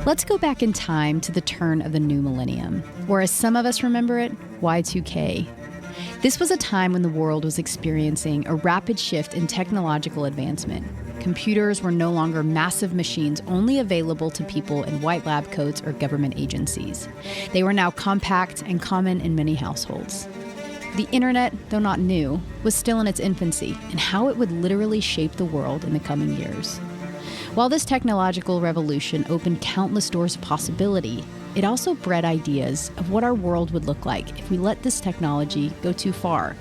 Let's go back in time to the turn of the new millennium, or as some of us remember it, Y2K. This was a time when the world was experiencing a rapid shift in technological advancement. Computers were no longer massive machines only available to people in white lab coats or government agencies. They were now compact and common in many households. The internet, though not new, was still in its infancy, and how it would literally shape the world in the coming years. While this technological revolution opened countless doors of possibility, it also bred ideas of what our world would look like if we let this technology go too far.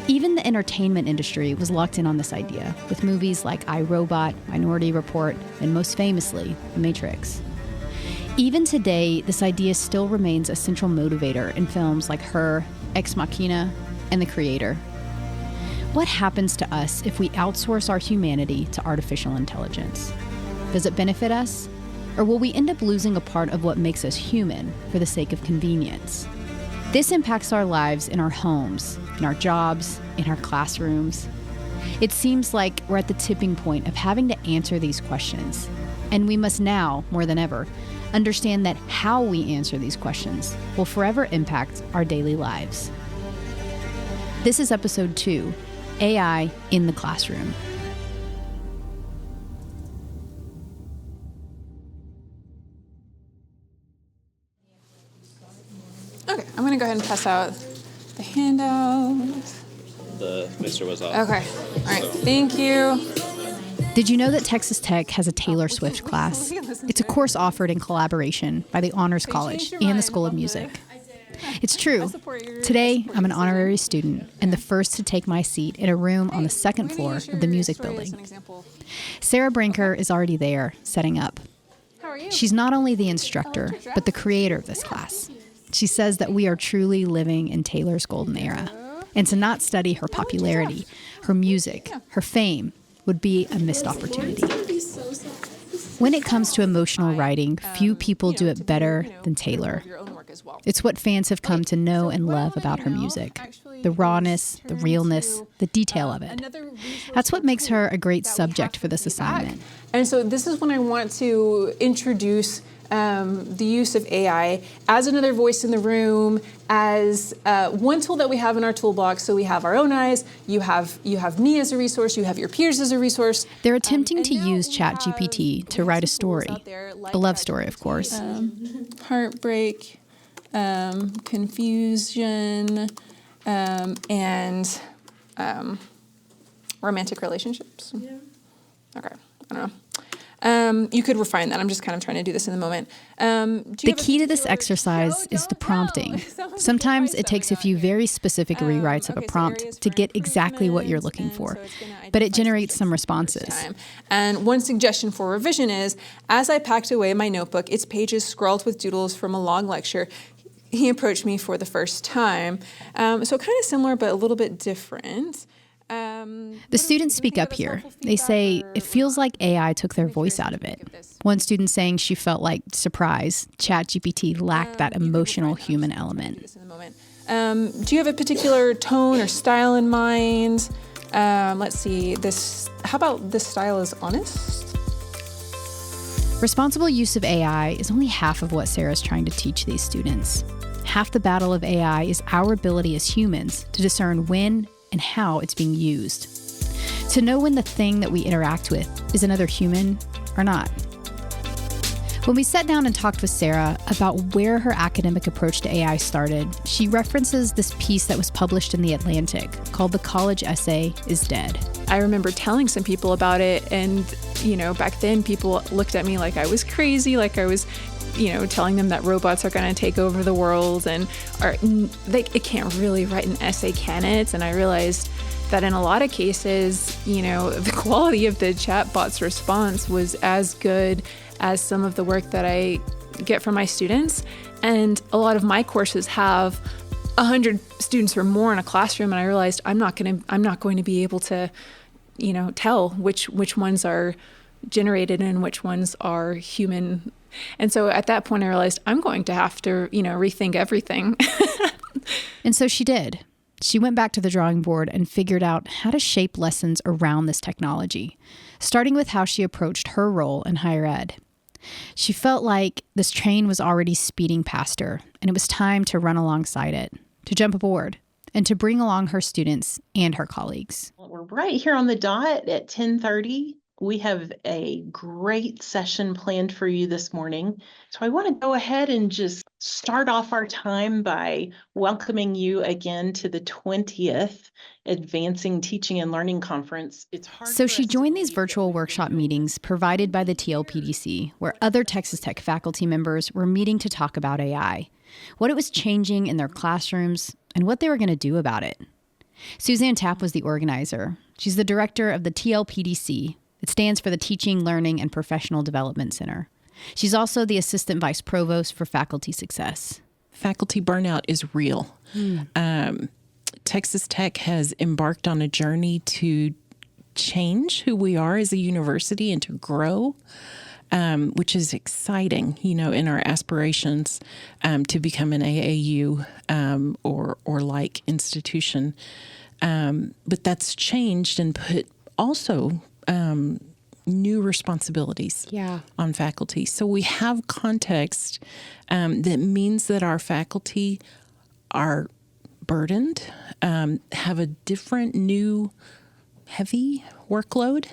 Even the entertainment industry was locked in on this idea, with movies like I, Robot, Minority Report, and most famously, The Matrix. Even today, this idea still remains a central motivator in films like Her, Ex Machina, and The Creator. What happens to us if we outsource our humanity to artificial intelligence? Does it benefit us? Or will we end up losing a part of what makes us human for the sake of convenience? This impacts our lives in our homes, in our jobs, in our classrooms. It seems like we're at the tipping point of having to answer these questions. And we must now, more than ever, understand that how we answer these questions will forever impact our daily lives. This is episode 2. AI in the classroom. Okay, I'm going to go ahead and pass out the handout. The mixer was off. Okay, all right, thank you. Did you know that Texas Tech has a Taylor Swift class? It's a course offered in collaboration by the Honors College and the School of Music. It's true. Today, I'm an honorary student and the first to take my seat in a room on the second floor of the music building. Sarah Brinker is already there, setting up. She's not only the instructor, but the creator of this class. She says that we are truly living in Taylor's golden era, and to not study her popularity, her music, her fame would be a missed opportunity. When it comes to emotional writing, few people do it better than Taylor. It's what fans have come to know and love about her music. The rawness, the realness, the detail of it. That's what makes her a great subject for this assignment. And so this is when I want to introduce the use of AI as another voice in the room, as one tool that we have in our toolbox. So we have our own eyes, you have me as a resource, you have your peers as a resource. They're attempting to use ChatGPT to write a story, a love story, of course. Heartbreak, confusion, and romantic relationships. Yeah. Okay, I don't know. You could refine that. I'm just kind of trying to do this in the moment. The key to this exercise is the prompting. Sometimes it takes a few very specific rewrites of a prompt to get exactly what you're looking for, but it generates some responses. And one suggestion for revision is, as I packed away my notebook, its pages scrawled with doodles from a long lecture, he approached me for the first time. So kind of similar, but a little bit different. The students speak up here. They say it feels like AI took their voice out of it. One student saying she felt like surprise. ChatGPT lacked that emotional human element. Do you have a particular tone or style in mind? Let's see. How about this style is honest? Responsible use of AI is only half of what Sarah's trying to teach these students. Half the battle of AI is our ability as humans to discern when and how it's being used. To know when the thing that we interact with is another human or not. When we sat down and talked with Sarah about where her academic approach to AI started, she references this piece that was published in The Atlantic called "The College Essay is Dead." I remember telling some people about it, and back then people looked at me like I was crazy, like I was telling them that robots are going to take over the world and it can't really write an essay, can it? And I realized that in a lot of cases, the quality of the chatbot's response was as good as some of the work that I get from my students. And a lot of my courses have 100 students or more in a classroom, and I realized I'm not going to be able to, tell which ones are generated and which ones are human. And so at that point, I realized I'm going to have to, rethink everything. And so she did. She went back to the drawing board and figured out how to shape lessons around this technology, starting with how she approached her role in higher ed. She felt like this train was already speeding past her, and it was time to run alongside it, to jump aboard, and to bring along her students and her colleagues. Well, we're right here on the dot at 10:30. We have a great session planned for you this morning. So I want to go ahead and just start off our time by welcoming you again to the 20th Advancing Teaching and Learning Conference. So she joined these virtual workshop meetings provided by the TLPDC, where other Texas Tech faculty members were meeting to talk about AI, what it was changing in their classrooms, and what they were going to do about it. Suzanne Tapp was the organizer. She's the director of the TLPDC. It stands for the Teaching, Learning, and Professional Development Center. She's also the Assistant Vice Provost for Faculty Success. Faculty burnout is real. Texas Tech has embarked on a journey to change who we are as a university and to grow, which is exciting, in our aspirations to become an AAU or like institution. But that's changed and put also new responsibilities on faculty. So we have context that means that our faculty are burdened, have a different, new, heavy workload.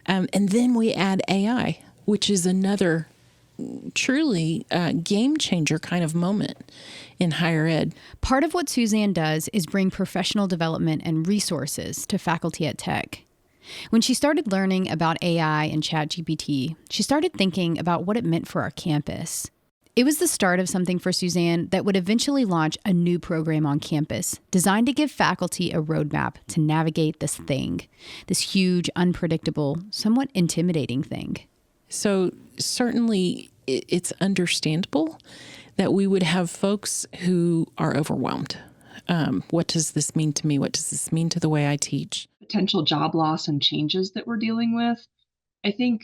And then we add AI, which is another truly game changer kind of moment in higher ed. Part of what Suzanne does is bring professional development and resources to faculty at Tech. When she started learning about AI and ChatGPT, she started thinking about what it meant for our campus. It was the start of something for Suzanne that would eventually launch a new program on campus designed to give faculty a roadmap to navigate this thing, this huge, unpredictable, somewhat intimidating thing. So certainly it's understandable that we would have folks who are overwhelmed. What does this mean to me? What does this mean to the way I teach? Potential job loss and changes that we're dealing with. I think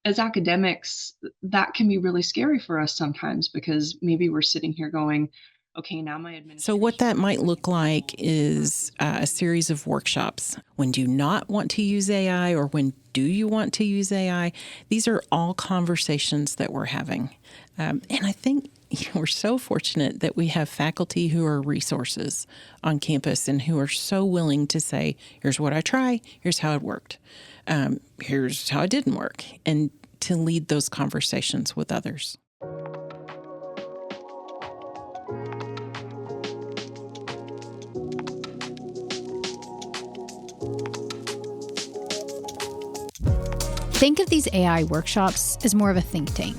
as academics, that can be really scary for us sometimes because maybe we're sitting here going, okay, now my administration. So what that might look like is a series of workshops. When do you not want to use AI, or when do you want to use AI? These are all conversations that we're having. And I think we're so fortunate that we have faculty who are resources on campus and who are so willing to say, here's what I try, here's how it worked, here's how it didn't work, and to lead those conversations with others. Think of these AI workshops as more of a think tank,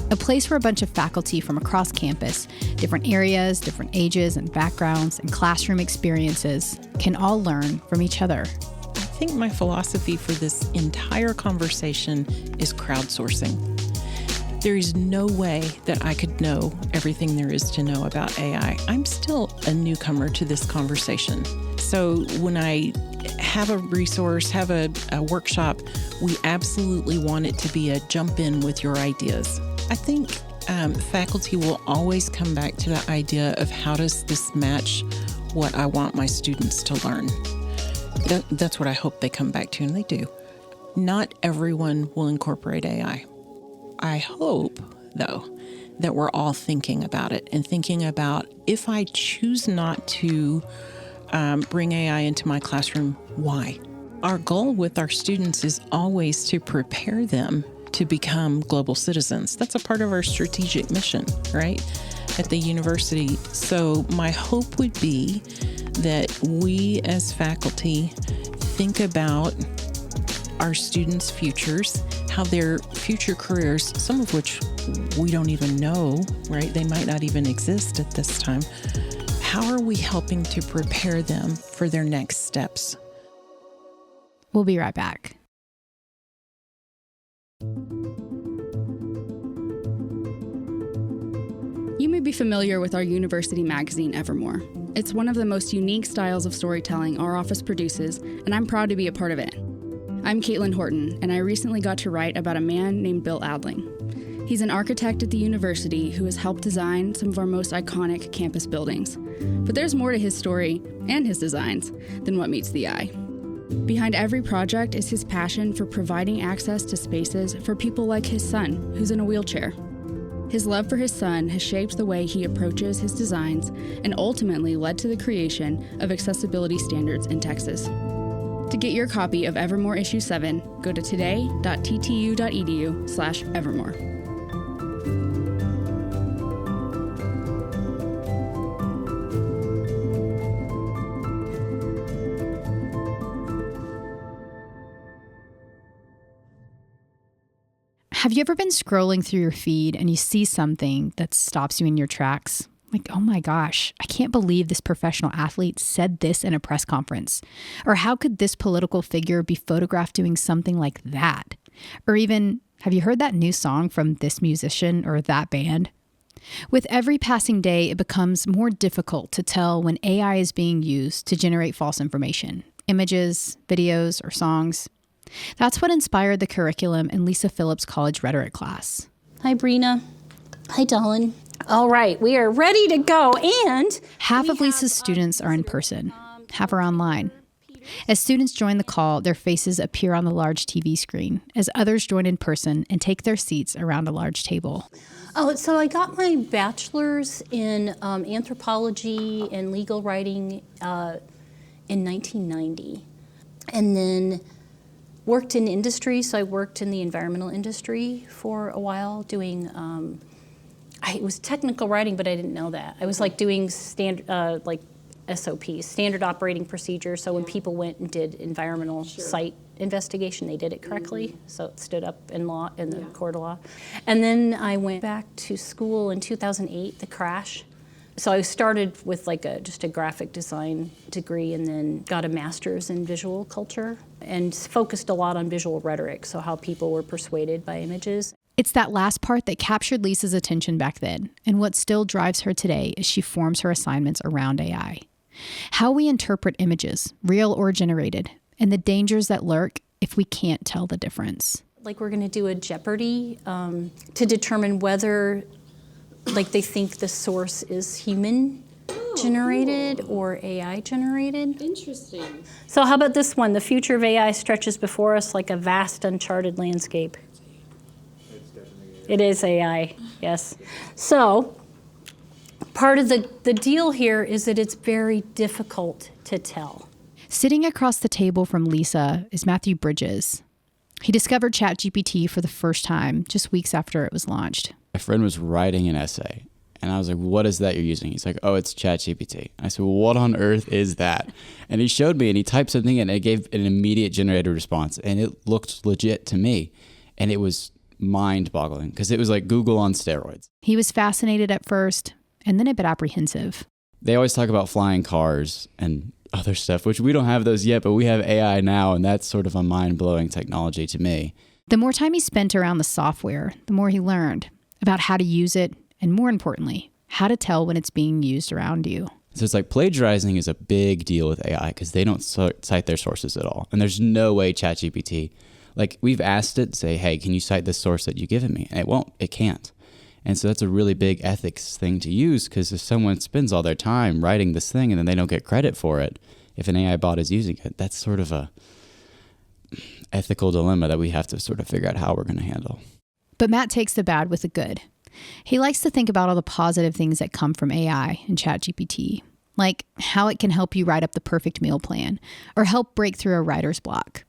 a place where a bunch of faculty from across campus, different areas, different ages and backgrounds and classroom experiences can all learn from each other. I think my philosophy for this entire conversation is crowdsourcing. There is no way that I could know everything there is to know about AI. I'm still a newcomer to this conversation. So when I have a resource, have a workshop, we absolutely want it to be a jump in with your ideas. I think faculty will always come back to the idea of how does this match what I want my students to learn. That's what I hope they come back to, and they do. Not everyone will incorporate AI. I hope, though, that we're all thinking about it and thinking about if I choose not to bring AI into my classroom, why? Our goal with our students is always to prepare them to become global citizens. That's a part of our strategic mission, right, at the university. So my hope would be that we as faculty think about our students' futures, how their future careers, some of which we don't even know, right? They might not even exist at this time. How are we helping to prepare them for their next steps? We'll be right back. You may be familiar with our university magazine, Evermore. It's one of the most unique styles of storytelling our office produces, and I'm proud to be a part of it. I'm Caitlin Horton, and I recently got to write about a man named Bill Adling. He's an architect at the university who has helped design some of our most iconic campus buildings. But there's more to his story and his designs than what meets the eye. Behind every project is his passion for providing access to spaces for people like his son, who's in a wheelchair. His love for his son has shaped the way he approaches his designs and ultimately led to the creation of accessibility standards in Texas. To get your copy of Evermore Issue 7, go to today.ttu.edu/Evermore. Have you ever been scrolling through your feed and you see something that stops you in your tracks? Like, oh my gosh, I can't believe this professional athlete said this in a press conference. Or how could this political figure be photographed doing something like that? Or even, have you heard that new song from this musician or that band? With every passing day, it becomes more difficult to tell when AI is being used to generate false information, images, videos, or songs. That's what inspired the curriculum in Lisa Phillips' college rhetoric class. Hi, Brina. Hi, Dawn. All right, we are ready to go. And half of Lisa's students are in person, half are online. As students join the call, their faces appear on the large TV screen as others join in person and take their seats around a large table. Oh, so I got my bachelor's in anthropology and legal writing in 1990. And then worked in industry, so I worked in the environmental industry for a while doing, it was technical writing, but I didn't know that. I was like doing standard, like SOPs, standard operating procedures, so when people went and did environmental site investigation, they did it correctly, so it stood up in law, in the court of law. And then I went back to school in 2008, the crash. So I started with like just a graphic design degree and then got a master's in visual culture and focused a lot on visual rhetoric, so how people were persuaded by images. It's that last part that captured Lisa's attention back then, and what still drives her today as she forms her assignments around AI. How we interpret images, real or generated, and the dangers that lurk if we can't tell the difference. Like we're gonna do a Jeopardy to determine whether like they think the source is human generated or AI generated. Interesting. So how about this one? The future of AI stretches before us like a vast uncharted landscape. It is AI, yes. So part of the deal here is that it's very difficult to tell. Sitting across the table from Lisa is Matthew Bridges. He discovered ChatGPT for the first time just weeks after it was launched. My friend was writing an essay, and I was like, what is that you're using? He's like, oh, it's ChatGPT. I said, well, what on earth is that? And he showed me, and he typed something, and it gave an immediate generated response, and it looked legit to me. And it was mind-boggling, because it was like Google on steroids. He was fascinated at first, and then a bit apprehensive. They always talk about flying cars and other stuff, which we don't have those yet, but we have AI now, and that's sort of a mind-blowing technology to me. The more time he spent around the software, the more he learned about how to use it, and more importantly, how to tell when it's being used around you. So it's like plagiarizing is a big deal with AI because they don't cite their sources at all. And there's no way ChatGPT, like we've asked it, say, hey, can you cite this source that you've given me? And it won't, it can't. And so that's a really big ethics thing to use, because if someone spends all their time writing this thing and then they don't get credit for it, if an AI bot is using it, that's sort of a ethical dilemma that we have to sort of figure out how we're going to handle. But Matt takes the bad with the good. He likes to think about all the positive things that come from AI and ChatGPT, like how it can help you write up the perfect meal plan or help break through a writer's block.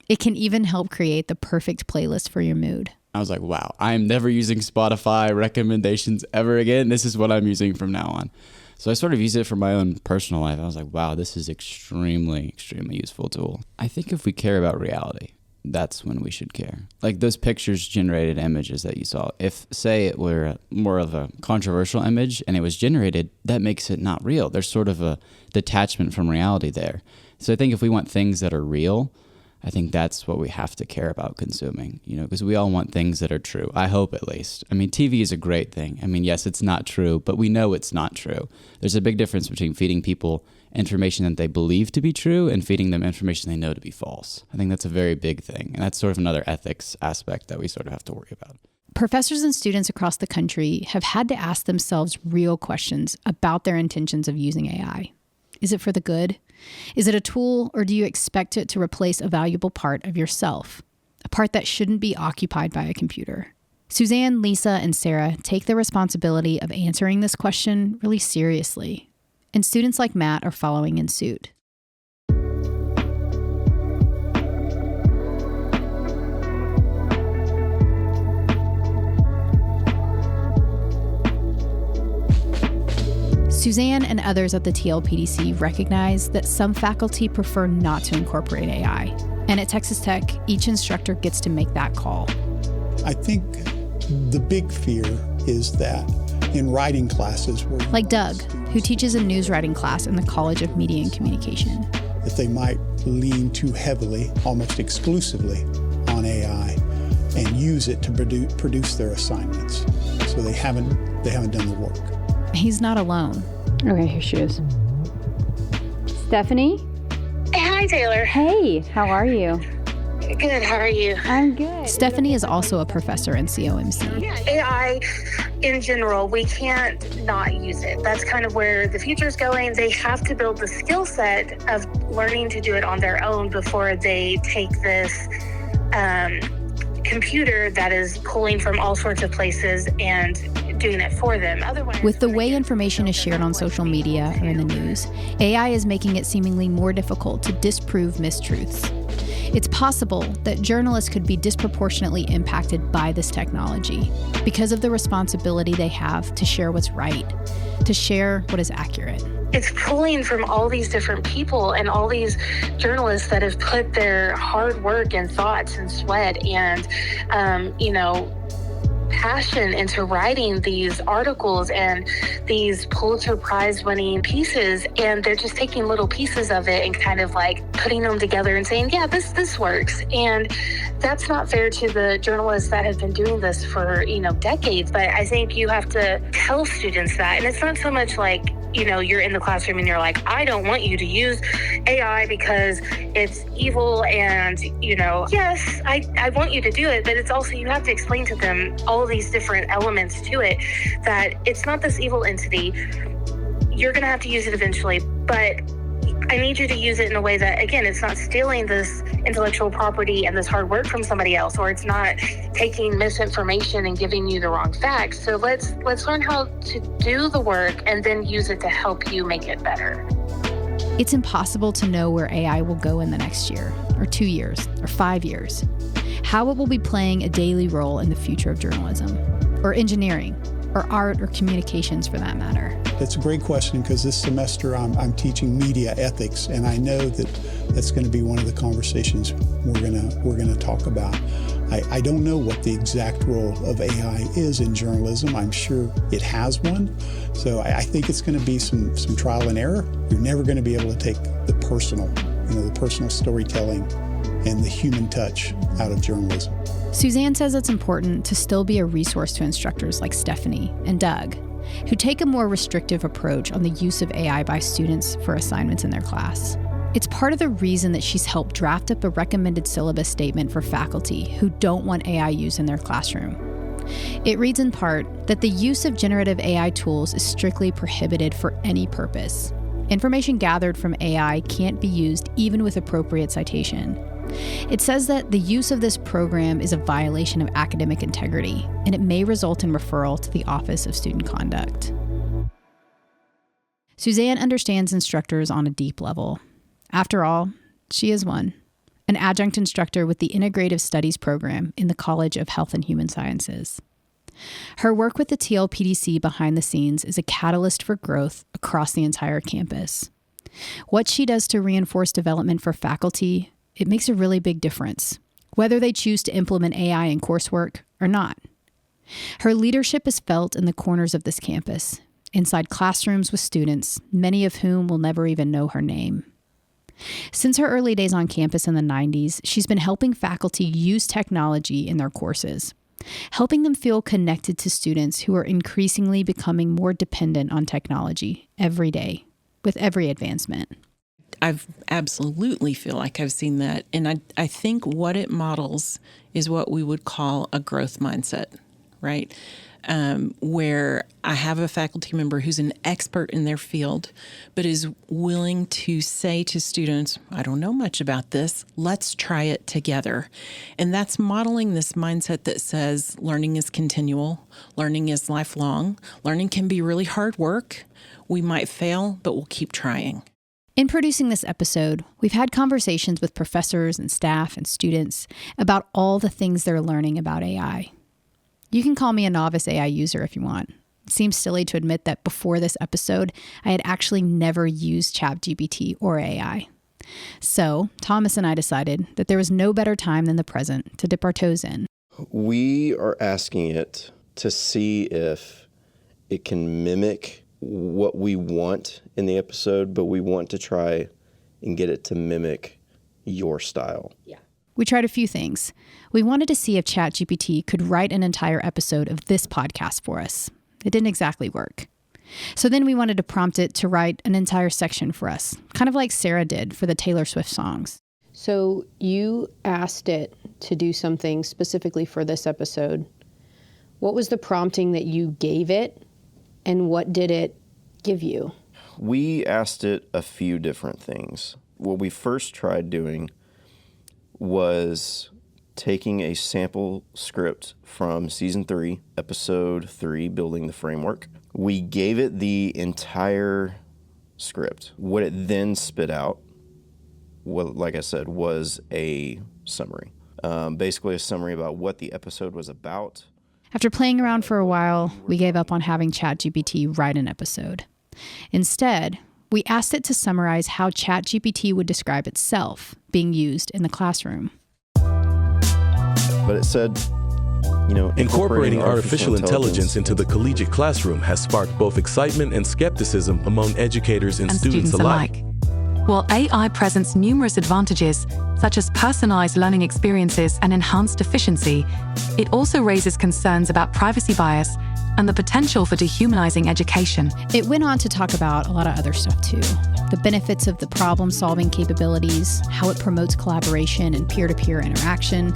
It can even help create the perfect playlist for your mood. I was like, wow, I'm never using Spotify recommendations ever again. This is what I'm using from now on. So I sort of use it for my own personal life. I was like, wow, this is extremely, extremely useful tool. I think if we care about reality, that's when we should care. Like those pictures generated images that you saw. If, say, it were more of a controversial image and it was generated, that makes it not real. There's sort of a detachment from reality there. So I think if we want things that are real, I think that's what we have to care about consuming, you know, because we all want things that are true. I hope, at least. I mean, TV is a great thing. I mean, yes, it's not true, but we know it's not true. There's a big difference between feeding people information that they believe to be true and feeding them information they know to be false. I think that's a very big thing. And that's sort of another ethics aspect that we sort of have to worry about. Professors and students across the country have had to ask themselves real questions about their intentions of using AI. Is it for the good? Is it a tool, or do you expect it to replace a valuable part of yourself? A part that shouldn't be occupied by a computer? Suzanne, Lisa, and Sarah take the responsibility of answering this question really seriously, and students like Matt are following in suit. Suzanne and others at the TLPDC recognize that some faculty prefer not to incorporate AI, and at Texas Tech, each instructor gets to make that call. I think the big fear is that in writing classes, like Doug, who teaches a news writing class in the College of Media and Communication, that they might lean too heavily, almost exclusively, on AI and use it to produce their assignments. So they haven't done the work. He's not alone. Okay, here she is. Stephanie? Hey, hi, Taylor. Hey, how are you? Good, how are you? I'm good. Stephanie is also a professor in COMC. Yeah, AI in general, we can't not use it. That's kind of where the future is going. They have to build the skill set of learning to do it on their own before they take this computer that is pulling from all sorts of places and doing it for them. Otherwise, with the way information is shared on social media or in the news, AI is making it seemingly more difficult to disprove mistruths. It's possible that journalists could be disproportionately impacted by this technology because of the responsibility they have to share what's right, to share what is accurate. It's pulling from all these different people and all these journalists that have put their hard work and thoughts and sweat and, passion into writing these articles and these Pulitzer Prize winning pieces, and they're just taking little pieces of it and kind of like putting them together and saying, yeah, this works. And that's not fair to the journalists that have been doing this for, decades. But I think you have to tell students that. And it's not so much like, you're in the classroom and you're like, I don't want you to use AI because it's evil and, yes, I want you to do it, but it's also, you have to explain to them all these different elements to it, that it's not this evil entity. You're going to have to use it eventually, but I need you to use it in a way that, again, it's not stealing this intellectual property and this hard work from somebody else, or it's not taking misinformation and giving you the wrong facts. So let's learn how to do the work and then use it to help you make it better. It's impossible to know where AI will go in the next year, or 2 years, or 5 years. How it will be playing a daily role in the future of journalism, or engineering, or art, or communications for that matter. That's a great question, because this semester I'm teaching media ethics, and I know that's going to be one of the conversations we're going to talk about. I don't know what the exact role of AI is in journalism. I'm sure it has one. So I think it's going to be some trial and error. You're never going to be able to take the personal storytelling and the human touch out of journalism. Suzanne says it's important to still be a resource to instructors like Stephanie and Doug, who take a more restrictive approach on the use of AI by students for assignments in their class. It's part of the reason that she's helped draft up a recommended syllabus statement for faculty who don't want AI use in their classroom. It reads in part that the use of generative AI tools is strictly prohibited for any purpose. Information gathered from AI can't be used even with appropriate citation. It says that the use of this program is a violation of academic integrity, and it may result in referral to the Office of Student Conduct. Suzanne understands instructors on a deep level. After all, she is one, an adjunct instructor with the Integrative Studies program in the College of Health and Human Sciences. Her work with the TLPDC behind the scenes is a catalyst for growth across the entire campus. What she does to reinforce development for faculty, it makes a really big difference, whether they choose to implement AI in coursework or not. Her leadership is felt in the corners of this campus, inside classrooms with students, many of whom will never even know her name. Since her early days on campus in the 90s, she's been helping faculty use technology in their courses, helping them feel connected to students who are increasingly becoming more dependent on technology every day, with every advancement. I absolutely feel like I've seen that. And I think what it models is what we would call a growth mindset, right? where I have a faculty member who's an expert in their field, but is willing to say to students, I don't know much about this, let's try it together. And that's modeling this mindset that says learning is continual, learning is lifelong, learning can be really hard work. We might fail, but we'll keep trying. In producing this episode, we've had conversations with professors and staff and students about all the things they're learning about AI. You can call me a novice AI user if you want. It seems silly to admit that before this episode, I had actually never used ChatGPT or AI. So Thomas and I decided that there was no better time than the present to dip our toes in. We are asking it to see if it can mimic what we want in the episode, but we want to try and get it to mimic your style. Yeah. We tried a few things. We wanted to see if ChatGPT could write an entire episode of this podcast for us. It didn't exactly work. So then we wanted to prompt it to write an entire section for us, kind of like Sarah did for the Taylor Swift songs. So you asked it to do something specifically for this episode. What was the prompting that you gave it, and what did it give you? We asked it a few different things. What we first tried doing was taking a sample script from season 3, episode 3, Building the Framework. We gave it the entire script. What it then spit out, like I said, was a summary. Basically a summary about what the episode was about. After playing around for a while, we gave up on having ChatGPT write an episode. Instead, we asked it to summarize how ChatGPT would describe itself being used in the classroom. But it said, incorporating artificial intelligence into the collegiate classroom has sparked both excitement and skepticism among educators and students alike. While AI presents numerous advantages, such as personalized learning experiences and enhanced efficiency, it also raises concerns about privacy bias and the potential for dehumanizing education. It went on to talk about a lot of other stuff too. The benefits of the problem-solving capabilities, how it promotes collaboration and peer-to-peer interaction.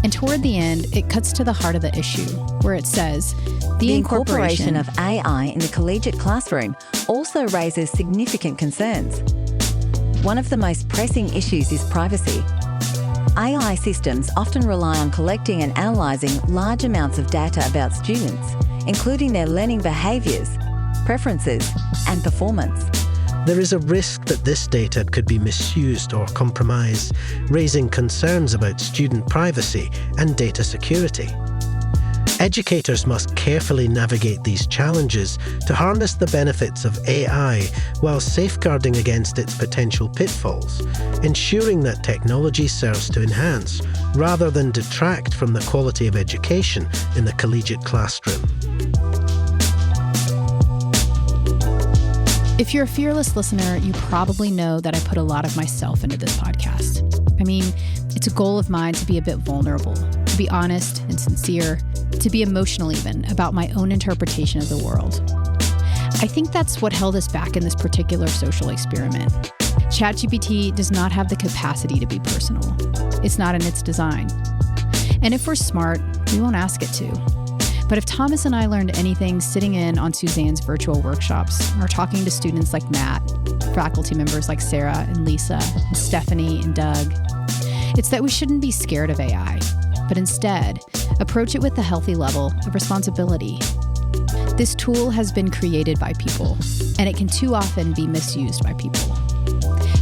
And toward the end, it cuts to the heart of the issue, where it says, the incorporation of AI in the collegiate classroom also raises significant concerns. One of the most pressing issues is privacy. AI systems often rely on collecting and analysing large amounts of data about students, including their learning behaviours, preferences, and performance. There is a risk that this data could be misused or compromised, raising concerns about student privacy and data security. Educators must carefully navigate these challenges to harness the benefits of AI while safeguarding against its potential pitfalls, ensuring that technology serves to enhance rather than detract from the quality of education in the collegiate classroom. If you're a fearless listener, you probably know that I put a lot of myself into this podcast. I mean, it's a goal of mine to be a bit vulnerable, to be honest and sincere, to be emotional even about my own interpretation of the world. I think that's what held us back in this particular social experiment. ChatGPT does not have the capacity to be personal. It's not in its design. And if we're smart, we won't ask it to. But if Thomas and I learned anything sitting in on Suzanne's virtual workshops or talking to students like Matt, faculty members like Sarah and Lisa, and Stephanie and Doug, it's that we shouldn't be scared of AI, but instead approach it with a healthy level of responsibility. This tool has been created by people, and it can too often be misused by people.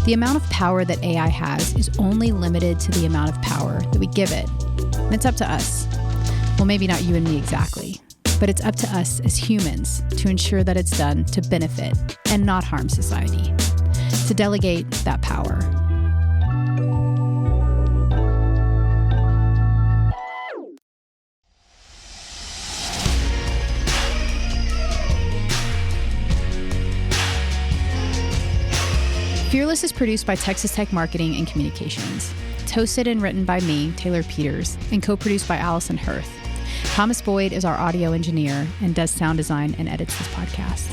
The amount of power that AI has is only limited to the amount of power that we give it. And it's up to us. Well, maybe not you and me exactly, but it's up to us as humans to ensure that it's done to benefit and not harm society, to delegate that power. Fearless is produced by Texas Tech Marketing and Communications. It's hosted and written by me, Taylor Peters, and co-produced by Allison Hirth. Thomas Boyd is our audio engineer and does sound design and edits this podcast.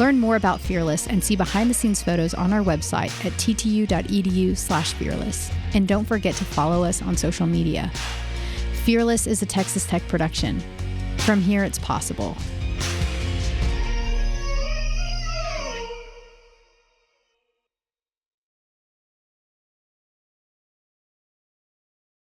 Learn more about Fearless and see behind-the-scenes photos on our website at ttu.edu/fearless. And don't forget to follow us on social media. Fearless is a Texas Tech production. From here, it's possible.